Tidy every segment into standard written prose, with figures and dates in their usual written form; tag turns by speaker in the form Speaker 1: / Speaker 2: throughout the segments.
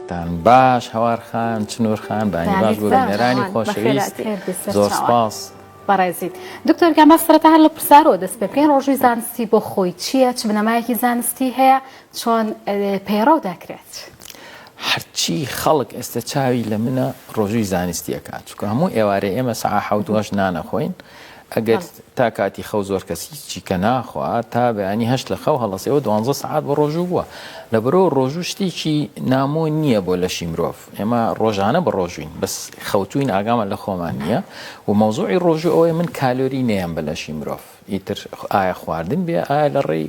Speaker 1: ڕۆژێکتان باش هەوارخان چنوورخان بانی باش بۆ بینەرانی خۆشەویست زۆر سپاس
Speaker 2: بەڕێزیت دکتۆر کەمە سەرەتا هەر لە پرسیارەوە دەست پێ بکەین ڕۆژووی زانستی بۆ خۆی چییە چ بنەمایەکی زانستی هەیە چۆن پەیڕەو دەکرێت
Speaker 1: هەرچی خەڵک ئێستا چاوی لە منە ڕۆژووی زانستیەکات چونکە هەموو ئێوارەی ئێمە سەعات 7 نانەخۆین ئەگەر تا کاتی خەو زۆر کەسی چیکە ناخوا تا بەیانی 8 لە خەو هەڵەسەوە 12 ساعت بە ڕۆژوو بووە لەبەرەوە ڕۆژوو شتێکی نامۆ نییە بۆ لەشی مرۆڤ ئێمە ڕۆژانە بە ڕۆژوین بەس خەوتوین ئاگامە لە خۆمان نییە و مەوزوعی ڕۆژوو ئەوەیە من کالۆری نەیەم بە لەشی مرۆڤ ئیتر ئایا خواردن بێ ئایا لە ڕێی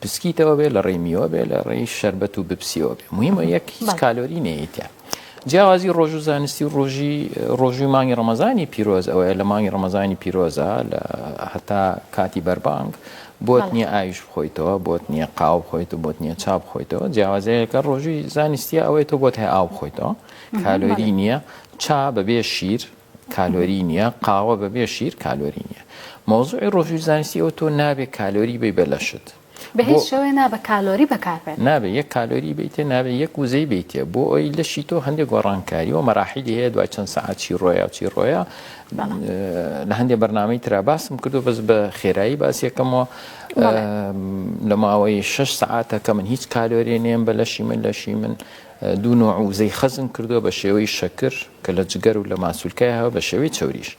Speaker 1: بسکیتەوە بێ لە ڕێی میوە بێ لە ڕێی شەربەت و بپسیەوە بێ مهمە یەک هیچ کالۆری نەیەتە جیاوازی ڕۆژوو زانستی و ڕۆژوی مانگی ڕەمەزانی پیرۆز ئەوەیە لە مانگی ڕەمەزانی پیرۆزە لە هەتا کاتی بەربانگ بۆت نییە ئاویش بخۆیتەوە بۆت نییە قاو بخۆیتەوە بۆت نییە چاو بخۆیتەوە جیاوازەیەکە ڕۆژوی زانستیە ئەوەیە تۆ بۆت هەیە ئاو بخۆیتەوە کالۆری نییە چا بەبێ شیر کالۆری نییە قاوە بەبێ شیر کالۆری نییە مۆزوعی ڕۆژوی زانستی ئەوە تۆ نابێت کالۆری بێ بە لەشت
Speaker 2: بە هیچ شێوەیە نابە کالۆری بەکاربێت
Speaker 1: نابێ یەک کالۆری بیتێ نابێ یەک وزەی بیتێ بۆ ئەوی لەشی تۆ هەندێک گۆڕانکاری و مەراحیلی هەیە دوای چەند سەعات چی ڕۆیە و چی ڕۆیە لە هەندێک بەرنامەی ترا باسم کردو بەس بە خێرایی باس یەکەمەوە لە ماوەی 6 سەعاتە کە من هیچ کالۆری نێم بە لەشی من دوو نوع وزەی خەزم کردو بە شێوەی شەکر کە لە جگەر و لە ماسوولکایەوە بە شێوەی چەوریش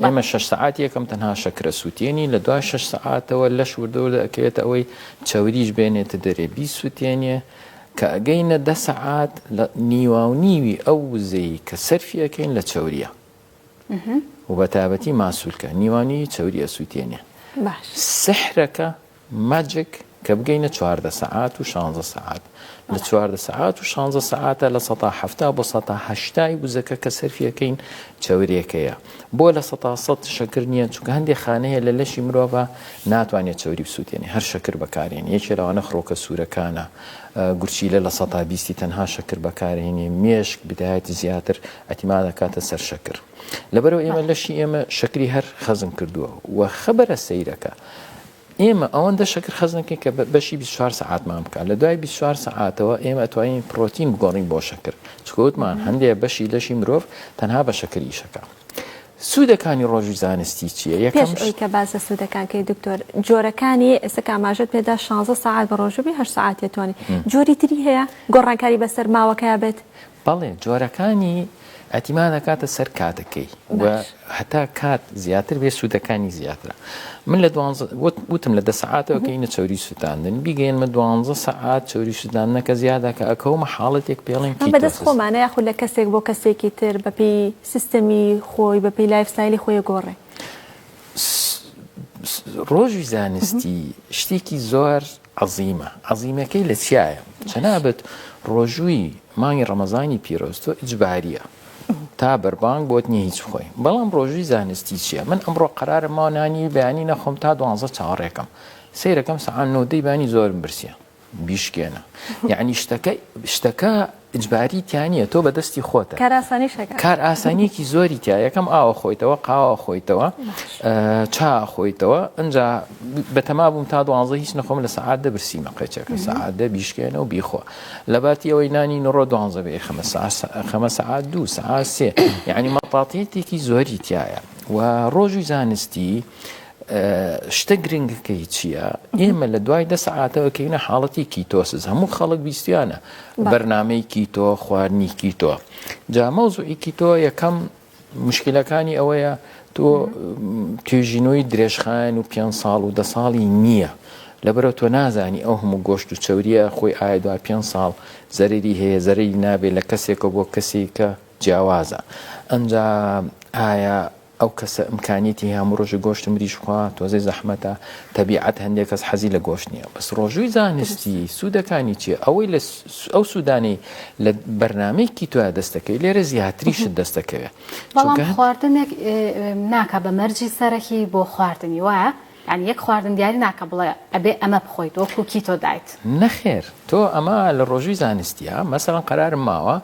Speaker 1: ئێمە 6 سەعات یەکەم تەنها شەکرە سووتێنی لە دوای 6 سەعاتەوە لەش وردەوردە ئەکەوێتە ئەوەی چەوریش بێنێتە دەرێ 20 سووتێنێ کە ئەگەینە 10 سەعات لە نیواونیوی ئەو وزەی کە سەرفی ئەەکەین لە چەوریە و بە تایبەتی ماسوولکە نیوانی چەوریە سووتێنێ سحرەکە ماجک کە بگەینە 14 سەعات و 16 سەعات لە 14 سەعات و 16 سەعاتە لە 170 بۆ 180 وزەکە کە سەرفیەکەین چەورێکەیە بۆ لە 100 شەکر نییە چونکە هەندێک خانەیە لە لەشی مرۆڤە ناتوانێت چەوری بسووتێنێ هەر شەکر بەکارێن یەکێ لەوانە خڕۆکە سوورەکانە گورچیلە لە 120 تەنها شەکر بەکارهێنێ مێشک بدایەتی زیاتر ئەتیما دەکاتە سەر شەکر لەبەرەوە ئێمە لەشی ئێمە شەکری هەر خەزم کردووە و خەبەرە سەیرەکە ئێمە ئەوەندە شەکر خەزنەکەین کە بەشی 24 سەعاتمان بکات لە دوای 24 سەعاتەوە ئێمە ئەتوانین پرۆتین بگۆڕین بۆ شەکر چکەوتمان هەندێک بەشی لەشی مرۆڤ تەنها بە شەکری شەکە سوودەکانی ڕۆژوی زانستی چییە؟
Speaker 3: پێش ئەوی کە باز لە سوودەکانکەی دکتۆر جۆرەکانی ئێستا ئاماژەت پێدا 16 ساعت بە ڕۆژوبی 8 ساعت دەتوانێت جۆری تری هەیە گۆڕانکاری بەسەر ماوەکەیە بێت
Speaker 1: بەڵێ جۆرەکانی ئەتیما دەکاتە سەر کاتەکەی و هەتا کات زیاتر بێ سوودەکانی زیاترە من لە وتم لە 10 سەعاتەوە کەینە چەوری سوتاندن بیگەینمە 12 سەعات چەوری سوتاندنەکە زیادەکە ئەکەومە حاڵەتێک پێڵێن
Speaker 3: بەدەست خۆمانە یاخود لە کەسێک بۆ کەسێکی تر بەپێی سیستەمی خۆی بەپێی لایفستایلی خۆی گۆڕێ
Speaker 1: ڕۆژوی زانستی شتێکی زۆر عەزیمەکەی لە چیایە چەنابەت ڕۆژووی مانگی ڕەمەزانی پیرۆز تۆ ئیجباریە تا بەربانگ بۆت نییە هیچ بخۆی بەڵام ڕۆژووی زانستی چییە من ئەمڕۆ قەرارە ماوەنانی بەیانی نەخۆم تا 12 چاوەڕێکم سەیرەکەم سەعات 9 بانی زۆرم برسیە بیشکێنە یعنی شتەکە ئیجباری تیانە تۆ بەدەستی خۆتە کار ئاسانیەکی زۆری تیا یەکەم ئاوە خۆیتەوە قاوە خۆیتەوە چا خۆیتەوە ئەنجا بەتەما بووم تا 12 هیچ نەخۆم لە سەعات دەبرسیمە قەچەکە سەعات دە بیشکێنە و بیخۆ لەباتی ئەوەی نانی نڕۆ 12 بێ خەمە سەعات 2 سەعات 3 یعنی مەپاتێتێکی زۆری تایە و ڕۆژوی زانستی شتە گرنگەکەی چییە؟ ئێمە لە دوای 10 سەعاتەوە کەینە حاڵەتی کیتۆسز هەموو خەڵک بیستیانە بەرنامەی کیتۆ خواردنی کیتۆ جا مەوزوعی کیتۆ یەکەم مشکلەکانی ئەوەیە تۆ توێژینەوەی درێژخایەن و 5 ساڵ و 10 ساڵی نییە لەبەرەوە تۆ نازانی ئەو هەموو گۆشت و چەوریە خۆی ئایا دوای 5 ساڵ زەرری هەیە زەرری نابێت لە کەسێکە بۆ کەسێکە جیاوازە ئەنجا ئایا ئەو کەسە ئیمکانیەتی هەموو ڕۆژی گۆشت مریش خوا تۆزەی زەحمەتە تەبیعەت هەندێک کەس حەزی لە گۆشت نییە بەس ڕۆژووی زانستی سوودەکانی چیە ئەوەی لە ئەو سوودانی لە بەرنامەیەکی تۆە دەستەکەی لێرە زیاتریشت دەستەکەوێت
Speaker 2: بەڵام خواردنێک ناکە بە مەرجی سەرەکی بۆ خواردنی وایە یعنی یەک خواردن دیاری ناکە بڵێ ئەبێ ئەمە بخۆیت وەکو کیتۆ دایت
Speaker 1: نەخێر تۆ ئەمە لە ڕۆژووی زانستیە مەسەڵەن قەرارم ماوە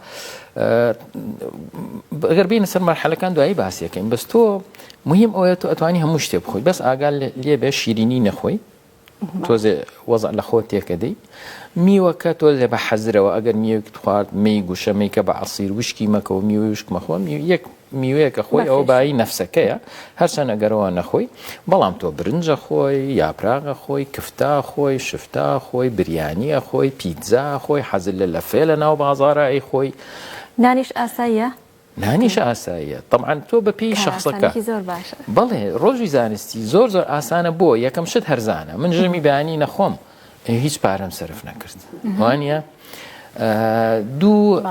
Speaker 1: ئەگەر بینە سەر مەرحەلەکان دوایی باسیەکەین بەس تۆ مهم ئەوەیە تۆ ئەتوانی هەموو شتێ بخۆی بەس ئاگال لێ بێ شیرینی نەخۆی تۆزێ وەزع لە خۆ تێکەدەی میوەکە تۆزێ بە حەزرەوە ئەگەر میوەک خوارد مەی گوشەمەیکە بە عەسیر وشکی مەکە و میوەی وشک مەخۆ یەک میوەیەکە خۆی ئەوە بایی نەفسەکەیە هەرچەند ئەگەرەوە نەخۆی بەڵام تۆ برنجە خۆی یاپراغە خۆی کفتا خۆی شفتا خۆی بریانیە خۆی پیتزا خۆی حەزل لە لەفێ لە ناو بازاڕە ئەی خۆی
Speaker 3: نانیش ئاساییە؟
Speaker 1: نانیش ئاساییە طبعاً تۆ بە پێی شخصەکە
Speaker 3: زۆر باشە
Speaker 1: بەڵێ ڕۆژی زانستی زۆر ئاسانە بۆ یەکەم شت هەرزانە من ژەمی بەیانی نەخۆم هیچ پارەم سەرف نەکرد وانە دوو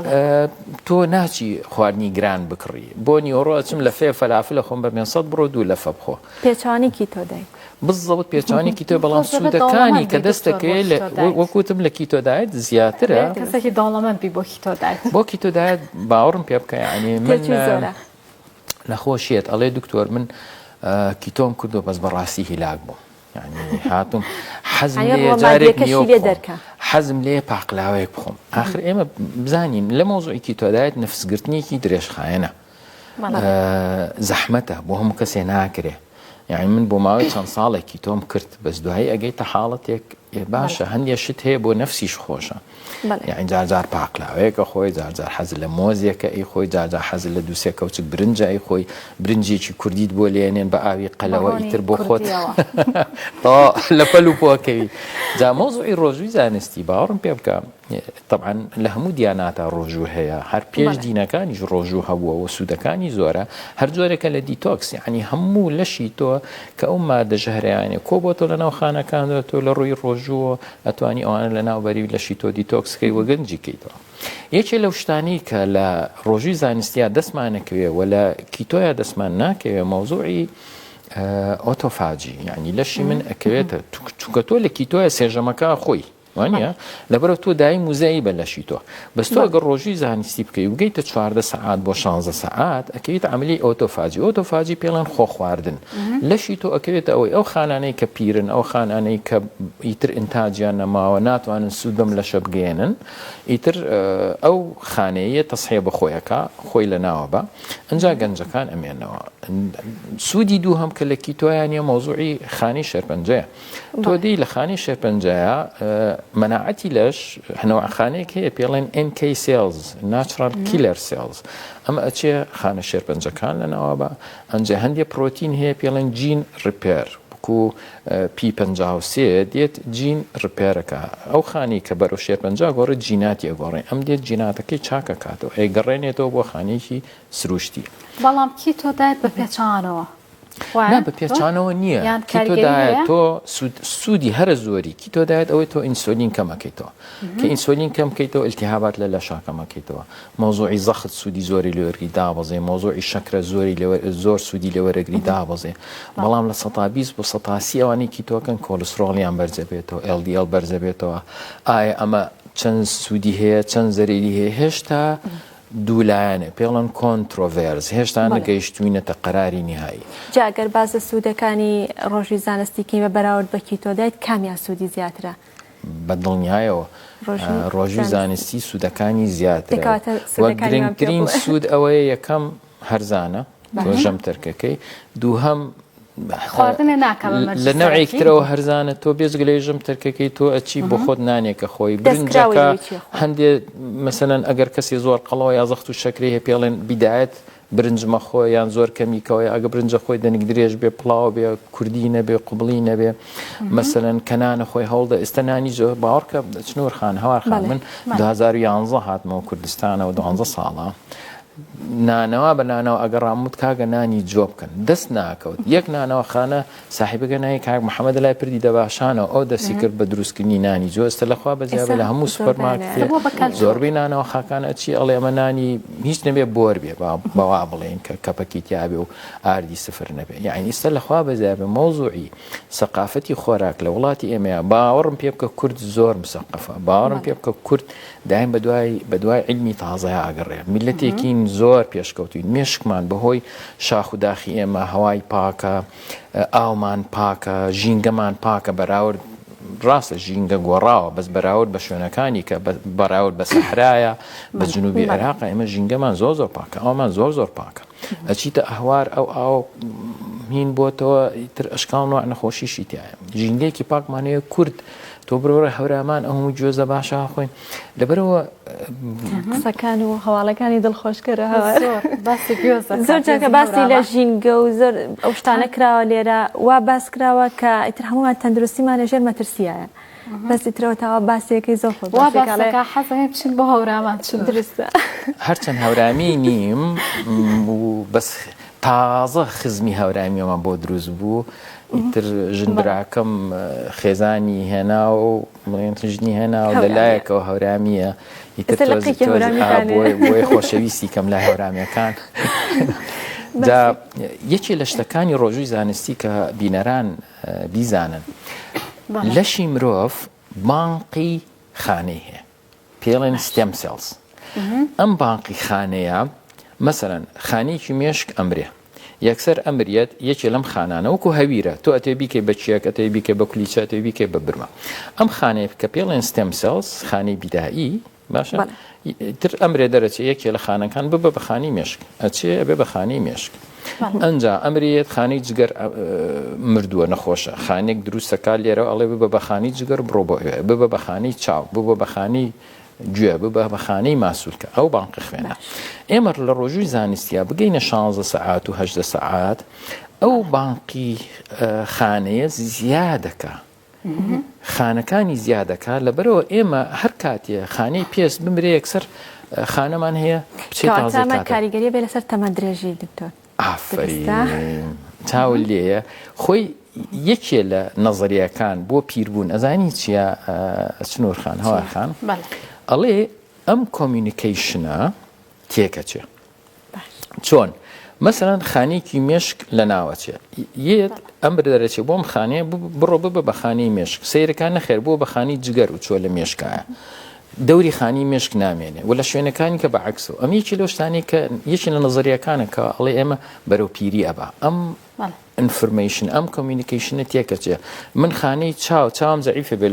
Speaker 1: تۆ ناچی خواردنی گران بکڕی بۆ نیۆڕۆچم لە فێ فەلافل لە خۆم بە 500 بڕۆ دوو لەفە بخۆ
Speaker 3: پێچوانێکی تۆ دای
Speaker 1: بزەوت پێچوانێکی تۆ بەڵام سوودەکانی کە دەستەکەی وەکوتم لە کیتۆدایت زیاترە
Speaker 2: کەسێکی داڵەمەندبی بۆ کیتۆدایت
Speaker 1: بۆ کیتۆدایت باوەڕم پێ بکە یعنی من نەخۆشیێت ئەڵێ دکتۆر من کیتۆم کردو بەس بەڕاستی هیلاک بووم یعنی هاتم حەزم لێ جارێک حەزم لێ پاقلاوەیەک بخۆم آخر ئێمە بزانین لە مۆزوعی کیتۆدایت نەفسگرتنیەکی درێژخایەنە زەحمەتە بۆ هەموو کەسێ ناکرێ یعنی من بۆ ماوەی چەند ساڵێکی تۆم کرد بەس دوایی ئەگەیتە حاڵەتێک باشە هەندێک شت هەیە بۆ نەفسیش خۆشە یعنی جارجار پاقلاوەیەکە خۆی جارجار حەز لە مۆزیەکە ئەی خۆی جارجار حەز لە دووسێ کەوچک برنجە ئەی خۆی برنجێکی کوردیت بۆ لێنێن بە ئاوی قەلەوە ئیتر بۆ خۆت لە پەل و پۆکەوی جا مۆزوعی ڕۆژووی زانستی باوەڕم پێ بکە طبعا لە هەموو دیاناتە ڕۆژوو هەیە هەر پێش دینەکانیش ڕۆژوو هەبووە و سوودەکانی زۆرە هەر جۆرێکە لە دیتۆکس یعنی هەموو لەشی تۆ کە ئەو مادە ژەهرەیانێ کۆ بۆ تۆ لە ناو خانەکاندا تۆ لە ڕووی ڕۆژووە ئەتوانی ئەوانە لە ناوبەری لەشی تۆ دیتۆکسکەی وەگەنجی کەیتەوە یەکێ لەو شتانی کە لە ڕۆژووی زانستیە دەستمانەکەوێ و لە کیتۆیە دەستمان ناکەوێ مۆزوعی ئۆتۆفاجی یعنی لەشی من ئەکەوێتە چونکە تۆ لە کیتۆیە سێژەمەکە خۆی وانە لەبەرەوە تۆ دای موزایی بە لەشی تۆ بەس تۆ ئەگەر ڕۆژووی زانستی بکەی وگەیتە 14 سەعات بۆ 16 سەعات ئەکەوێت عملی ئۆتۆفاجی پێڵەن خۆ خواردن لەشی تۆ ئەکەوێتە ئەوەی ئەو خانانەی کە پیرن ئەو خانانەی کە ئیتر ئینتاجیان نەماوە ناتوانن سوود بەم لەشە بگێنن ئیتر ئەو خانەیە تەسحێ بە خۆیەکە خۆی لە ناوە بە ئەنجا گەنجەکان ئەمێنەوە سوودی دوو هەم کە لە کیتۆیانە مۆزوعی خانی شێرپەنجەیە تۆ دەی لە خانی شێرپەنجەیە مناعەتی لەش هەنەوەخانەیەک هەیە پێڵێن NK cells natural killer cells ئەمە ئەچێ خانە شێرپەنجەکان لە ناوە بە ئەنجێ هەندێک پرۆتین هەیە پێڵێن جین ڕپێر وەکو P53 دێت جین ڕپێرەکە ئەو خانی کە بەرەو شێرپەنجە گۆڕێت جیناتی ئەگۆڕێ ئەم دێت جیناتەکەی چاکە کاتەوە ئەیگەڕێنێتەوە بۆ خانەیەکی سروشتی
Speaker 2: بەڵام کیتۆدایت بە پێچانەوە
Speaker 1: بە پێچانەوە نییە کیتۆدایەت تۆ سوودی هەرە زۆری کیتۆدایەت ئەوەی تۆ ئینسۆلین کەمەکەیتەوە کە ئینسۆلین کەم بکەیتەوە ئیلتیهابات لە لەشاکەمەکەیتەوە مۆزوعی زەخت سوودی زۆری لێوەرگری دابەزێ مۆزوعی شەکرە زۆر سوودی لێوەرەگری دابەزێ بەڵام لە 120 بۆ 180 ئەوانەی کیتۆکەن کۆلسترۆڵیان بەرزە بێتەوە LDL بەرزە بێتەوە ئایا ئەمە چەند سوودی هەیە چەند زەرێری هەیە هێشتا دوولایەنە پێڵەن کۆنترۆڤێرز هێشتا نەگەیشتوینەتە قەراری نهایی
Speaker 3: جاگەر بازە سوودەکانی ڕۆژی زانستیکی بە بەراورد بە کیتۆدایت کامیان سوودی زیاترە
Speaker 1: بە دڵنیایەوە ڕۆژی زانستی سوودەکانی زیاترە وە گرنگترین سوود ئەوەیە یەکەم هەرزانە تۆ ژەم تەرکەکەی دووهەم لە نەوەیەکترەوە هەرزانە تۆ بێزگە ژەم تەرکەکەی تۆ ئەچی بۆ خۆت نانێکە خۆی برنجەکە هەندێک مەسەلەن ئەگەر کەسی زۆر قەڵەوە یا زەخت و شەکری هەیە پێڵێن بیدایەت برنجمە خۆی یان زۆر کەمیکەوەی ئەگە برنجە خۆی دەنگ درێژ بێ پڵاو بێ کوردی نەبێ قوبڵی نەبێ مەسەلەن کەنانە خۆی هەوڵدە ئێستانانی زۆر باوەڕکە چنوورخان هەوارخان من 2011 هاتمەوە کوردستانەوە 12 ساڵە نانەوە بە نانەوە ئەگەڕاموت کاگە نانی جۆ بکەن دەست ناکەوت یەک نانەوە خانە ساحیبەکە نایی کاک محەممەد لای پردی دەباشانەوە ئەو دەستی کرد بە دروستکردنی نانی جۆ ئێستا لەخوا بەزیابێ لە هەموو سوپەرمارکێت زۆربەی نانەوە خاکانە چی ئەڵێ ئەمە نانی هیچ نەبێ بۆر بێ بەوا بڵێن کە کەپەکی تیابێ و ئاردی سفر نەبێ یعنی ئێستا لەخوا بەزیابێ مۆزوعی سەقافەتی خۆراک لە وڵاتی ئێمەیە باوەڕم پێ بکە کورد زۆر مسەقەفە باوەڕم پێ بکە کورد دایم بە دوای علمی تازەیە ئاگەڕێ میلەتێکین زۆر پێشکەوتوین مێشکمان بەهۆی شاخ و داخی ئێمە هەوای پاکە ئاومان پاکە ژینگەمان پاکە بەراورد ڕاستە ژینگە گۆڕاوە بەس بەراورد بە شوێنەکانی کە بەراورد بە سەحرایە بە جنوبی عێراق ئێمە ژینگەمان زۆر پاکە ئەومان زۆر پاکە ئەچیتە ئەهوار ئەو هین بۆتەوە تر ئەشکال نوع نەخۆشیشی تایە ژینگەیەکی پاکمانەیە کورد تۆ برۆرە هەورامان ئەو گوێزە باشە خوێن لەبەرەوە
Speaker 3: قسەکان و هەواڵەکانی دڵخۆشکەرە
Speaker 2: زۆر
Speaker 3: جاکە باسی لە ژینگە و زۆر ئەو شتانە کراوە لێرە وا باس کراوە کە ئیتر هەمومان تەندروستیمانە ژێر مەترسیایە بەسی ترەوەتەوە باسیەکەی زۆر
Speaker 2: حەزەکە بچین بۆ هەورامان چ درستە
Speaker 1: هەرچەند هەورامی نیم بەس تازە خزمی هەورامیەوەمان بۆ دروست بوو ئیتر ژنبراکەم خێزانی هێنا و ژنی هێنا و لەلایەکەوە هەورامیە ئیتر بۆی خۆشەویستی کەم لای هەورامیەکان یەکێ لە شتەکانی ڕۆژووی زانستی کە بینەران بیزانن لەشی مرۆڤ بانقی خانەی هەیە پێڵێن ستێم سێلز ئەم بانقی خانەیە مەسەرەن خانەیەکی مێشک ئەمرێ یەکسەر ئەمریەت یەکێ لەم خانانە وەکو هەویرە تۆ ئەتێ بیکەی بە چیەک ئەتێ بیکە بە کولیچە ئەتێ بیکەی بە برمە ئەم خانەیە کە پێڵێن ستێم سێلز خانەی بیدایی باشە تر ئەمرێ دەرەچێ یەکێ لە خانەکان ببە بە خانەی مێشک ئەچێ ئەبێ بە خانەی مێشک ئەنجا ئەمرێت خانەی جگەر مردووە نەخۆشە خانێک دروستەکە لێرە ئەڵێ ببە بە خانەی جگەر بڕۆ بۆ ببە بە خانەی چاو ببە بە خانەی گوێ ببە بە خانەی ماسوولکە ئەو بانقی خوێنە ئێمە لە ڕۆژووی زانستیە بگەینە 16 سەعات و 8 سەعات ئەو بانقی خانەیە زیادەکە خانەکانی زیادەکە لەبەرەوە ئێمە هەر کاتێ خانەی پێست بمرێ یەکسەر خانەمان هەیە
Speaker 3: کاریگەری بێ لەسەر تەمە درێژی دکتۆر
Speaker 1: ئافرین چاول لێیە خۆی یەکێ لە نەزەریەکان بۆ پیربوون ئەزانی چییە سنوورخان هەوارخان ئەڵێ ئەم کۆمیونیکیشنە تێکەچێ چۆن مەسەرەن خانێکی مێشک لە ناوەچێ یەت ئەم دەرەچێ بۆم خانەیە بڕۆ ببە بە خانەی مێشک سەیرەکان نەخێر بۆ بە خانی جگەر و چۆ لە مێشکایە دەوری خانی مێشک نامێنێ و لە شوێنەکانی کە بەعکسە ئەم یەکی لەو شتانی کە یەکی لە نەزەریەکانە کە ئەڵێ ئێمە بەرەو پیری ئەبا ئەم ئینفرمیشن ئەم کۆمیونیکیشنە تێکەچێ من خانەی چاوم زەعیفە بێ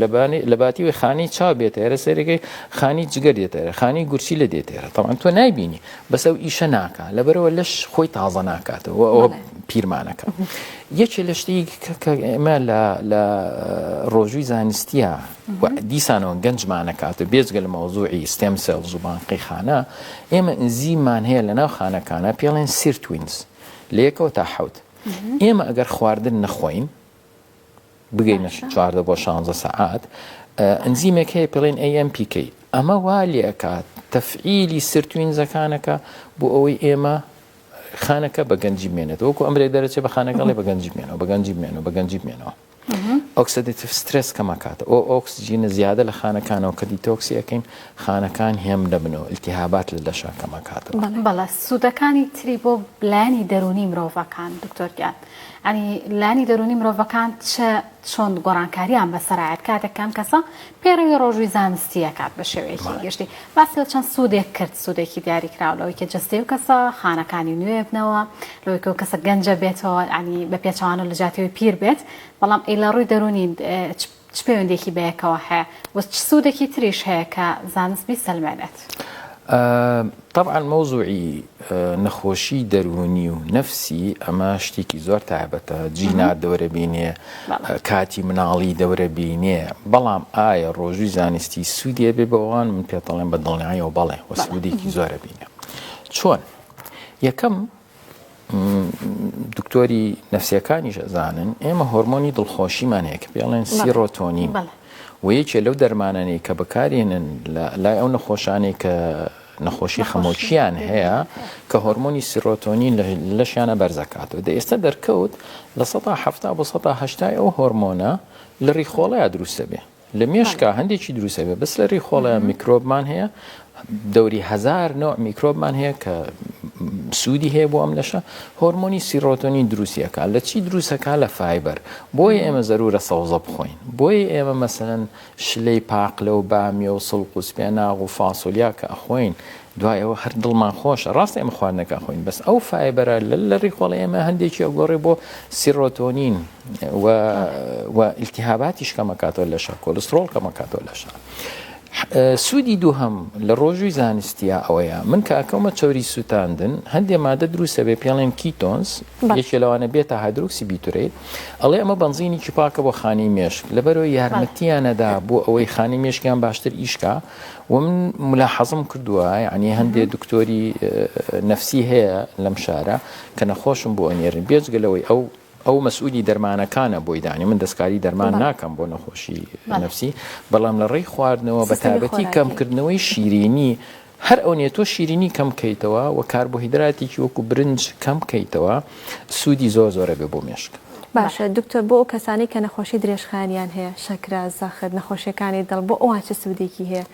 Speaker 1: لە باتیوی خانەی چاو بێتێرە سەرەکەی خانی جگەر دێتێرە خانی گورچی لە دێتێرە تەمان تۆ نایبینی بەس ئەو ئیشە ناکە لەبەرەوە لەش خۆی تازە ناکاتەوە ئەوە پیرمانەکە یەکێ لە شتی کە ئێمە لە ڕۆژووی زانستیە دیسانەوە گەنجمانەکاتە بێجگە لە مەوزوعی ستێم سێلز و بانقی خانە ئێمە ئەنزیممان هەیە لە ناو خانەکانە پێڵێن سیرتوینز لە یەکەوە تا حەوت ئێمە ئەگەر خواردن نەخۆین بگەینە 14 بۆ 16 سەعات ئەنزیمێک هەیە پێڵێن AMPK ئەمە وا لێکات تەفعیلی سیرتوینزەکانەکە بۆ ئەوەی ئێمە خانەکە بە گەنجی بمێنێت وەکو ئەمرێ دەرەچێت بە خانەکەڵێ بە گەنجی بمێنەوە بە گەنجی بمێنەوە بە گەنجی بمێنەوە ئۆکسیدیتیڤ سترێس کەمەکاتە ئەو ئۆکسجینە زیادە لە خانەکانەوە کە دیتۆکسی ئەەکەین خانەکان هێم دەبنەوە ئیلتیهابات لە لەشە کەمەکاتەوە
Speaker 2: بەڵە سوودەکانی تری بۆ لانی دەرونی مرۆڤەکان دکتۆرگیان ئەنی لانی دەرونی مرۆڤەکان چۆن گۆڕانکاریان بەسەرایەت کاتێکان کەسە پێڕەوی ڕۆژووی زانستیەکات بە شێوەیەکی گشتی باسی لە چەند سوودێک کرد سوودێکی دیاریکراوە لەوەی کە جستەی و کەسە خانەکانی نوێ بنەوە لەوەی کە کەسە گەنجە بێتەوە ئەنی بە پێچوانە لە جاتەوەی پیر بێت بەڵام ئەی لە ڕووی دەرونی چ پەیوەندێکی بەیەکەوە هەیە و چ سوودێکی تریش هەیە کە زانست بیسەلمێنێت
Speaker 1: طبعا موضوعی نەخۆشی دەرونی و نەفسی ئەمە شتێکی زۆر تایبەتە جینات دەورە بینێ کاتی مناڵی دەورە بینێ بەڵام ئایا ڕۆژووی زانستی سوودیە بێ بەوان من پێتەڵێن بە دڵنیایەوە بەڵێ وە سوودێکی زۆرە بینێ چۆن یەکەم دکتۆری نەفسیەکانیش ئەزانن ئێمە هۆرمۆنی دڵخۆشیمان هەیە کە پێڵێن سیرۆتۆنین و یەکێ لەو دەرمانانەی کە بەکارێنن لای ئەو نەخۆشانەی کە نەخۆشی خەمۆکییان هەیە کە هۆرمۆنی سیرۆتۆنین لەشیانە بەرزەکاتەوە دە ئێستا دەرکەوت لە 170 بۆ 180 ئەو هۆرمۆنە لە ڕیخۆڵەیە دروستە بێ لە مێشکە هەندێکی دروستە بێ بەس لە ڕیخۆڵەیە میکرۆبمان هەیە دەوری 1000 نوع میکرۆبمان هەیە کە سوودی هەیە بۆ ئەم لەشە هۆرمۆنی سیرۆتۆنین دروستیەکە لە چی دروستەکە لە فایبەر بۆیە ئێمە زەرورە سەوزە بخۆین بۆیە ئێمە مەسەلەن شلەی پاقلە و بامیە و سڵق و سپێناغ و فاسۆلیا کە ئەخۆین دوایەوە هەر دڵمان خۆشە ڕاست ئێمە خواردنەکە خۆین بەس ئەو فایبەرە لە ڕیخۆڵە ئێمە هەندێکی ئەگۆڕێ بۆ سیرۆتۆنین و ئیلتیهاباتیش کەمەکاتەوە لەشە کۆلسترۆڵ کەمەکاتەوە لەشە سوودی دووهەم لە ڕۆژووی زانستیە ئەوەیە من کە ئەکەمە چۆری سووتاندن هەندێ مادە دروستە بێ پێڵێن کیتۆنس یەکێ لەوانە بێتە هایدرۆکسی بیتورێت ئەڵێ ئەمە بنزینی پاکە بۆ خانی مێشک لەبەرەوەی یارمەتیانەدا بۆ ئەوەی خانی مێشکیان باشتر ئیشکا و من ملاحەزم کردووە یعنی هەندێک دکتۆری نەفسی هەیە لەم شارە کە نەخۆشم بۆ ئەنێرن بێجگەلەوەی ئەو مەسئولی دەرمانەکانە بۆی دانی من دەستکاری دەرمان ناکەم بۆ نەخۆشی نەفسی بەڵام لە ڕێی خواردنەوە بە تایبەتی کەمکردنەوەی شیرینی هەر ئەو نێتۆ شیرینی کەم بکەیتەوە و کاربۆهیدراتێکی وەکو برنج کەم بکەیتەوە سوودی زۆرە بێ بۆ مێشک.
Speaker 3: باشە دکتۆر بۆ ئەو کەسانی کە نەخۆشی درێژخانیان هەیە شەکرە زەخت نەخۆشیەکانی دڵ بۆ ئەوان چه سوودێکی هەیە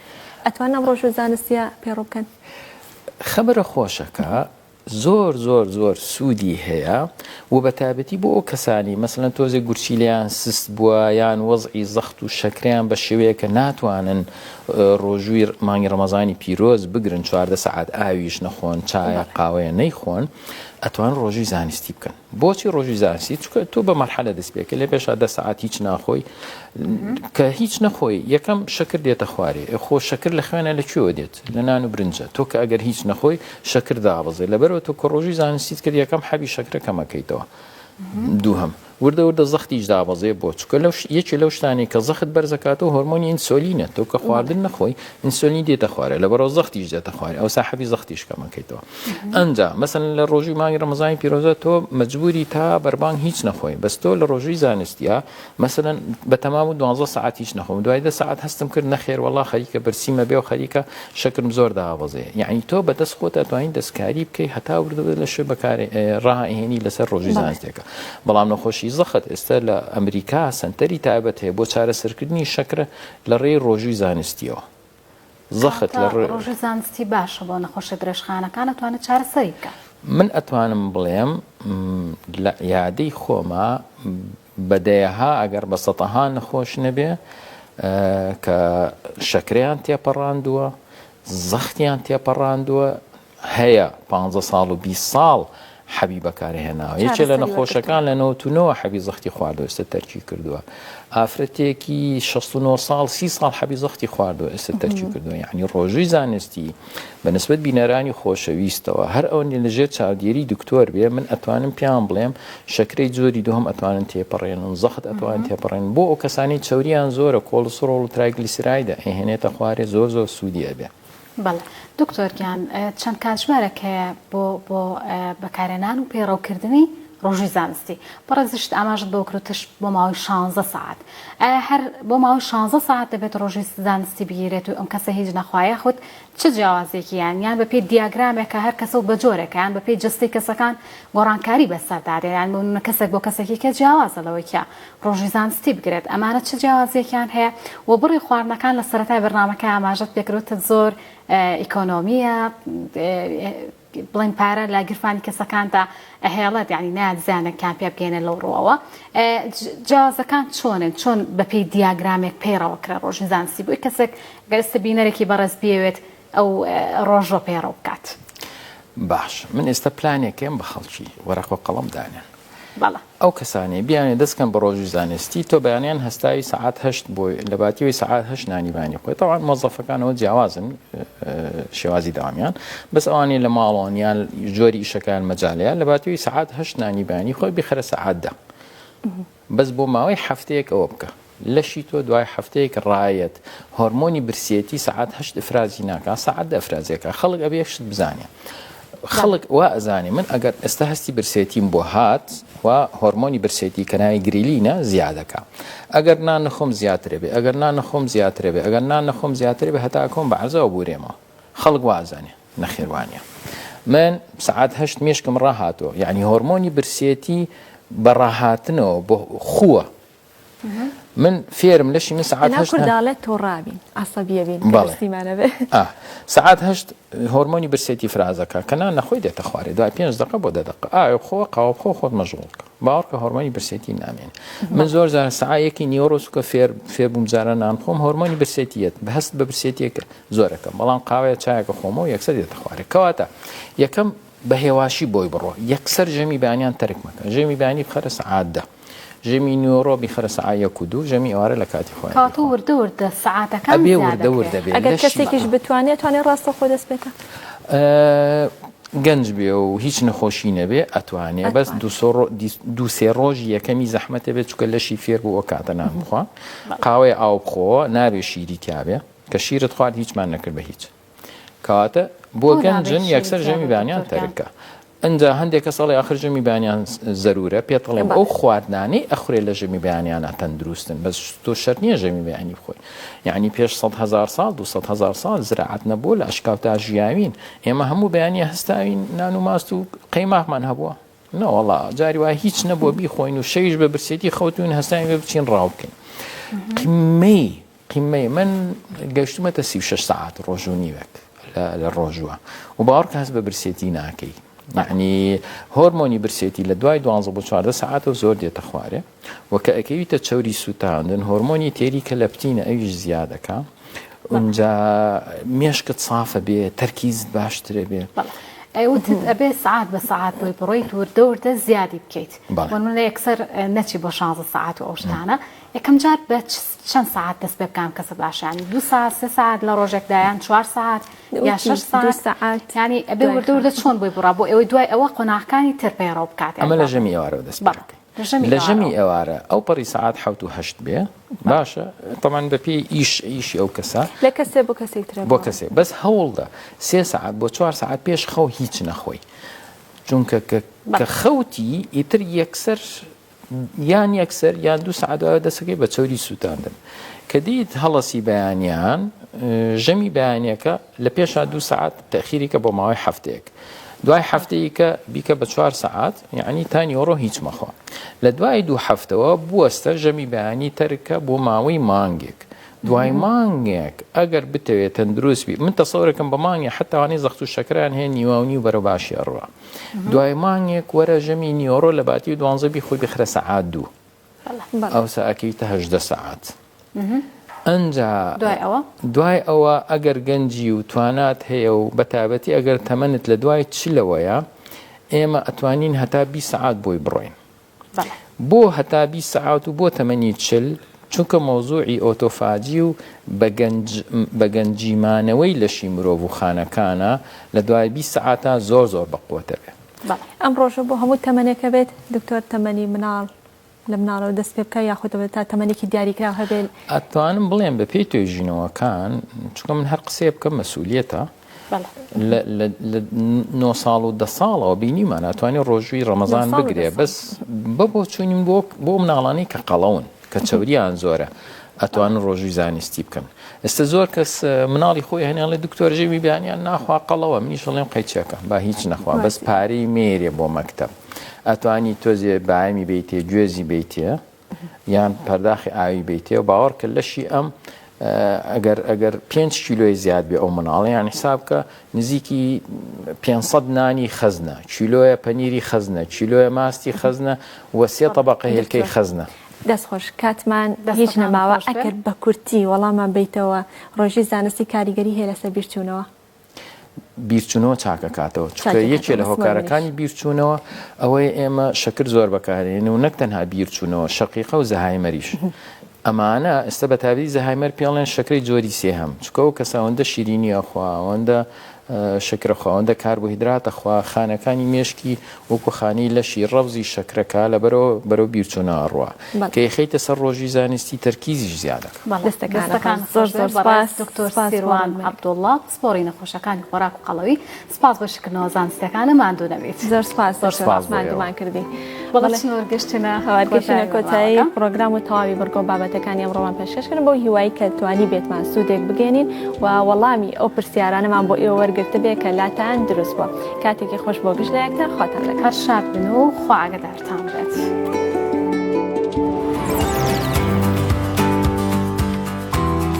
Speaker 3: ئەتوانن ڕۆژ و زانستیە پێڕۆ بکەن؟
Speaker 1: خەبەرە خۆشەکە زۆر سوودی هەیە و بە تایبەتی بۆ ئەو کەسانی مەسەڵەن تۆزێک گورچیلیان سست بووە یان وەزعی زەخت و شەکریان بە شێوەیە کە ناتوانن ڕۆژووی مانگی ڕەمەزانی پیرۆز بگرن 14 سەعات ئاویش نەخۆن چایە قاوەیە نەیخۆن ئەتوان ڕۆژووی زانستی بکەن. بۆچی ڕۆژووی زانستی؟ چونکە تۆ بە مەرحەلە دەست پێکە لێ پێش 10 سەعات هیچ ناخۆی کە هیچ نەخۆی یەکەم شەکر دێتە خوارێ خۆ شەکر لە خوێنە لەکوێوە دێت لە نان و برنجە تۆ کە ئەگەر هیچ نەخۆی شەکر دابەزێ لەبەرەوە تۆ کە ڕۆژووی زانستیت کرد یەکەم حەبی شەکرە کەمەکەیتەوە دووهەم وردە زەختیش دابەزێ بۆ چکە یەکی لەو شتانی کە زەخت بەرزەکاتەوە هۆرمۆنی ئینسۆلینە تۆ کە خواردن نەخۆی ئینسۆلین دێتە خوارێ لەبەرەوە زەختیش دێتە خوارێ ئەو ساحەبی زەختیش کەمەکەیتەوە ئەنجا مەسەڵەن لە ڕۆژووی مانگی ڕەمەزانی پیرۆزە تۆ مەجبوری تا بەربانگ هیچ نەخۆی بەس تۆ لە ڕۆژووی زانستیە مەسەڵەن بە تەمام 12 سەعات هیچ نەخۆم دوای 10 سەعات هەستم کرد نەخێر وەڵا خەریکە بەرسیمە بێ و خەریکە شەکرم زۆر دابەزێ یعنی تۆ بەدەست خۆت ئەتوانین دەستکاری بکەی هەتا وردە لە شوێ بەکارێ ڕاهێنی لەسەر ڕۆژووی زانستیەکە بەڵام نەخۆشی زەخت ئێستا لە ئەمریکا سنتەری تایبەت هەیە بۆ چارەسەرکردنی شەکرە لە ڕێی ڕۆژووی زانستیەوە زەخت لە
Speaker 2: ڕۆژووی زانستی باشە بۆ نەخۆشی درێژخانەکان ئەتوانێت چارەسەری بکە.
Speaker 1: من ئەتوانم بڵێم لە یادەی خۆمە بەدەیەها ئەگەر بە سەتەها نەخۆش نەبێ کە شەکریان تێپەڕاندووە زەختیان تێپەڕاندووە هەیە 15 ساڵ و 20 ساڵ حەبی بەکارهێناوە یەکێ لە نەخۆشەکان لە 99 حەبی زەختی خواردەوە ئێستا تەرکی کردووە ئافرەتێکی 69 ساڵ 30 ساڵ حەبی زەختی خواردەوە ئێستا تەرکی کردووە یعنی ڕۆژووی زانستی بەنسبەت بینەرانی خۆشەویستەوە هەر ئەوەی لەژێر چاودێری دکتۆر بێ من ئەتوانم پیان بڵێم شەکرەی جۆری دووهەم ئەتوانن تێپەڕێنن زەخت ئەتوانن تێپەڕێن بۆ ئەو کەسانی چاوریان زۆرە کۆلسترۆڵ و ترایگلیسیرایدە ئەهێنێتە خوارێ زۆر سوودیە بێ.
Speaker 2: بەڵێ دکتۆرگیان چەند کاتژمێرێک هەیە بۆ بەکارهێنان و پێڕەوکردنی ڕۆژووی زانستی بەڕێزشت ئاماژت بۆ کروتش بۆ ماوەی 16 ساعت هەر بۆ ماوەی 16 ساعت دەبێت ڕۆژووی زانستی بگیرێت و ئەم کەسە هیچ نەخوایە خۆت چه جیاوازێکی یان بە پێی دیاگرامێکە هەر کەسە و بە جۆرێکە یان بە پێی جستی کەسەکان گۆڕانکاری بەسەردارێ یان کەسێک بۆ کەسێکی کە جیاوازە لەوەی کە ڕۆژووی زانستی بگرێت ئەمانە چه جیاوازێکیان هەیە و بڕی خواردنەکان لە سەرەتای بەرنامەکە ئاماژەت پێکروتە زۆر ئیکۆنۆمیە بڵین پارە لە گرفانی کەسەکان تا ئەهێڵێت یعنی نایەت زیانێکیان پێ بگەێنێت لەو ڕۆەوە جیاوازەکان چۆنن چۆن بەپێی دیاگرامێک پێڕەوە کرا ڕۆژووی زانستی بۆی کەسێک گەرستە بینەرێکی بەڕێز بێوێت ئەو ڕۆژۆ پێڕەو بکات.
Speaker 1: باش من ئێستا پلانێکم بە خەڵکی وەرەق و قەڵەم دانێن
Speaker 2: ئەو
Speaker 1: کەسانی بیانێ دەستکەم بە ڕۆژووی زانستی تۆ بەیانیان هەستاوی سەعات 8 بۆی لە باتیەوەی سەعات 8 نانیبانی خۆی تەواوان مۆزەفەکانەوە جیاوازن شێوازی داوامیان بەس ئەوانی لە ماڵۆنیان جۆری ئیشەکان مەجاالەیە لە باتیەوەی سەعات 8 نانیبانی خۆی بخرە سەعات 10 بەس بۆ ماوەی هەفتەیەک ئەوە بکە لەشی تۆ دوای هەفتەیەک ڕایەت هۆرمۆنی برسێتی سەعات 8 ئفرازی ناکە سەعات 10 ئفرازیەکە خەڵک ئەبێ شت بزانێ خەڵک وا ئەزانێ من ئەگەر ئێستا هەستی برسێتیم بۆ هات و هۆرمۆنی برسێتی کەناوی گریلینە زیادەکە ئەگەر نان نەخۆم زیاترێ بێ ئەگەر نان نەخۆم زیاترێ بێ ئەگەر نان نەخۆم زیاترێ بێ هەتا ئەکۆم بە عەرزەوە بورێمەوە خەڵک وا ئەزانێ نەخێوانیە من سەعات 8 مێشکم ڕاهاتەوە یعنی هۆرمۆنی برسێتی بەڕاهاتنەوە بۆ خووە من فێرم لەشی من سەعات 8
Speaker 3: کورداڵێت تۆ ڕابین عەسەبیە بین بەستیمانە بێ
Speaker 1: سەعات 8 هۆرمۆنی برسێتی فرازەکە کەنا نەخۆی دێتە خوارێ دوای 5 دقە بۆ 10 دقە ئایا خۆ قاوە بخۆ خۆت مەشغوڵکە باوەڕکە هۆرمۆنی برسێتی نامێن من زۆر جار سەعایەکی نیوەڕۆسکە فێر بووم جارە نان خۆم هۆرمۆنی برسێتیەت بەهەست بە برسێتیەکە زۆرەکەم بەڵام قاوەیە چایەکە خۆمەوە یەکسەر دێتە خوارێ کەواتە یەکەم بە هێواشی بۆی بڕۆ یەکسەر ژەمی بەیانیان تەرک مەکە ژەمی بەیانی بخەرە سەعات 10 ژەمی نیۆڕۆ بیخەرە سەعات 1 و 2 ژەمی ئێوارە لە کاتی خۆیان
Speaker 2: کاتۆ وردە سەعاتەکان
Speaker 1: ئەبێ
Speaker 2: زیادە
Speaker 1: وردە بێت
Speaker 3: ئەگەر کەسێکیش بتوانێت ڕاستە خۆ دەست بێتە
Speaker 1: گەنج بێ و هیچ نەخۆشی نەبێ ئەتوانێت بەس دو سێ ڕۆژی یەکەمی زەحمەتە بێت چکە لەشی فێر بوو ئەو کاتە نان بخوا قاوەی ئاو بخۆ نابێ شیری تیاابێ کە شیرت خوارد هیچمان نەکرد بە هیچ کەواتە بۆ گەنجن یەکسەر ژەمی بانیان تەرکە ئەنجا هەندێک کە ساڵی آخر ژەمی بانیان زەرورە پێتەڵێم ئەو خواردنانەی ئەخورێ لە ژەمی بانیانە تەندروستن بەس تۆ شەرت نییە ژەمی بەیانی بخۆی یعنی پێش 100,000 ساڵ 200,000 ساڵ زراعەت نەبوو لە ئەشکاوتا ژیاوین ئێمە هەموو بەیانی هەستاوین نان و ماست و قەیماقمان هەبووە نەوەڵا جاری وای هیچ نەبووە بیخۆین و شەویش بە برسێتی خەوتوین هەستاوین بێ بچین ڕاو بکەین قیمەی من گەشتومەتە 36 ساعت ڕۆژ و نیوەک لە ڕۆژوە و باوەڕکە هەست بە برسێتی ناکەی یعنی هۆرمۆنی برسێتی لە دوای 12 بۆ 14 ساعتەوە زۆر دێتە خوارێ و کە ئەکەویتە چەوری سوتاندن هۆرمۆنی تێری کە لە پتینە ئەویش زیادەکە اونجا مێشکت سافە بێ تەرکیزت باشترە بێ
Speaker 2: ئەوتت ئەبێ ساعت بە ساعت بۆی بڕۆیت وردە زیادی بکەیت من لە یەکسەر نەچی بۆ 16 ساعت و ئەو شتانە یەکەم جار بە چەند ساعت دەست پێ بکەم کەسە باشیانی 2 ساعت 3 ساعت لە ڕۆژێکدایان 4 ساعت یا 6 ساعت ینی ئەبێ وردە چۆن بۆی بڕا بۆ ئەوەی دوای ئەوە قۆناغەکانی تر پێڕۆ بکات
Speaker 1: ئەمە لە ژەمی ئێوارەوە دەست لە ژەمی ئێوارە ئەو پەڕی ساعت 7 و 8 بێ باشە تەمان بە پێی ئیشی ئەو کەسە
Speaker 3: لە کەسێ بۆ کەسێکتر
Speaker 1: بۆ کەسێ بەس هەوڵدا 3 ساعت بۆ 4 ساعت پێش خەو هیچ نەخۆی چونکە کە خەوتی ئیتر یەکسەر یان 2 ساعت دەسەکەی بە چۆری سوتاندن کە دیت هەڵەسی بەیانیان ژەمی بەیانیەکە لە پێشا 2 ساعت تەخیریکە بۆ ماوەی هەفتەیەک دوای هەفتەیە کە بیکە بە 4 ساعت یعنی تا نیۆڕۆ هیچ مەخۆ لە دوای 2 هەفتەوە بوەستە ژەمی بەیانی تەرکە بۆ ماوەی مانگێک دوای مانگێک ئەگەر بتەوێت تەندروست بی من تەسەورەکەم بە مانگێ حتاوانی زەخت و شەکران هەیە نیواونی و بەرە باشی ئەڕوا دوای مانگێک وەرە ژەمی نیۆڕۆ لە باتی 12 بی خۆی بخرە سەعات 2 ئەو ساعەکەیتە 18 ساعت ئەنجا دوای ئەوە ئەگەر گەنجی و توانات هەیە و بەتابەتی ئەگەر تەمەنت لە دوای چلەوەیە ئێمە ئەتوانین هەتا 20 ساعت بۆی بڕۆین بۆ هەتا 20 ساعت و بۆ تەمەنی چل چونکە مۆزوعی ئۆتۆفاجی و بەگەنجیمانەوەی لەشی مرۆڤ و خانەکانە لە دوای 20 ساعتە زۆر بەقوتە بێ
Speaker 3: ئەم ڕۆژە بۆ هەموو تەمەنێکە بێت دکتۆر تەمەنی مناڵ لە مناڵەوە دەست پێ بکە یاخودەوە تا تەمەنێکی دیاریکرا هەبێت ئەتوانم
Speaker 1: بڵێم بە پێی توێژینەوەکان چونکە من هەر قسێ بکەم مەسئولیەتە لە 9 ساڵ و 10 ساڵەوە بینیمان ئەتوانێت ڕۆژووی ڕەمەزان بگرێ بەس بۆ چوونیم بۆ مناڵانەی کە قەڵەون کە چەوریان زۆرە ئەتوانن ڕۆژووی زانستی بکەن ئێستا زۆر کەس مناڵی خۆی هەنیان لە دکتۆر ژەمی بەیانیان ناخوا قەڵەوە منیش دەڵێم قەیچەکە با هیچ نەخوا بەس پارەی مێرێ بۆ مەکتەب ئەتوانی تۆزێ بامی بیتێ گوێزی بیتێ یان پەرداخی ئاوی بیتێ و باوەڕکە لەشی ئەم ئەگەر 5 کیلۆی زیاد بێ ئەو مناڵە یان حساب کە نزیکی 500 نانی خەزنە کیلۆیە پەنیری خەزنە کیلۆیە ماستی خەزنە و 3 طبقە هێلکەی خەزنە
Speaker 3: دەستخۆش کاتمان هیچ نەماوە ئەگەر بە کورتی وەڵامان بیتەوە ڕۆژی زانستی کاریگەری هەیە لەسەر بیرچوونەوە
Speaker 1: بیرچوونەوە چاکە کاتەوە چونکە یەکێ لە هۆکارەکانی بیرچوونەوە ئەوەی ئێمە شەکر زۆر بەکارێنێ و نەک تەنها بیرچوونەوە شەقیقە و زەهایمەریش ئەمانە ئێستا بە تابی زەهایمەر پێڵێن شەکرەی جۆری سێهەم چونکە ئەو کەسەوەندە شیرینیە خوا ئەوەندە شەکرەخواوەندە کاربوهیدراتە خوا خانەکانی مێشکی وەکو خانەی لەشی ڕەوزی شەکرەکە لە بەرەو بیرچوونەوە ڕوا کە یەخەیتە سەر ڕۆژی زانستی تەرکیزیش زیادەکە
Speaker 2: دەستەکان زۆر سپاس دکتۆر سیروان عەبدوڵڵا سپۆڕی نەخۆشەکانی خۆراک و قەڵەوی سپاس بۆ شکردنەوە زانستیەکانە ماندوو نەبێت
Speaker 3: زۆر سپاس ماندوومان کردی
Speaker 2: گەشتنە
Speaker 3: کۆتایی پرۆگرام و تەواوی بەرگۆ بابەتەکانی ئەمڕۆمان پێشکەشکردن بۆ هیوای کە توانی بێتمان سوودێک بگەێنین و وەڵامی ئەو پرسیارانەمان بۆ ئێوە وەرگرتە بێ کە لاتان دروست بووە کاتێکی خۆش بۆ گشت لە یەکتر خۆتان لەگەڵ
Speaker 2: هەر شاد بن و خوا ئاگادارتان بێت.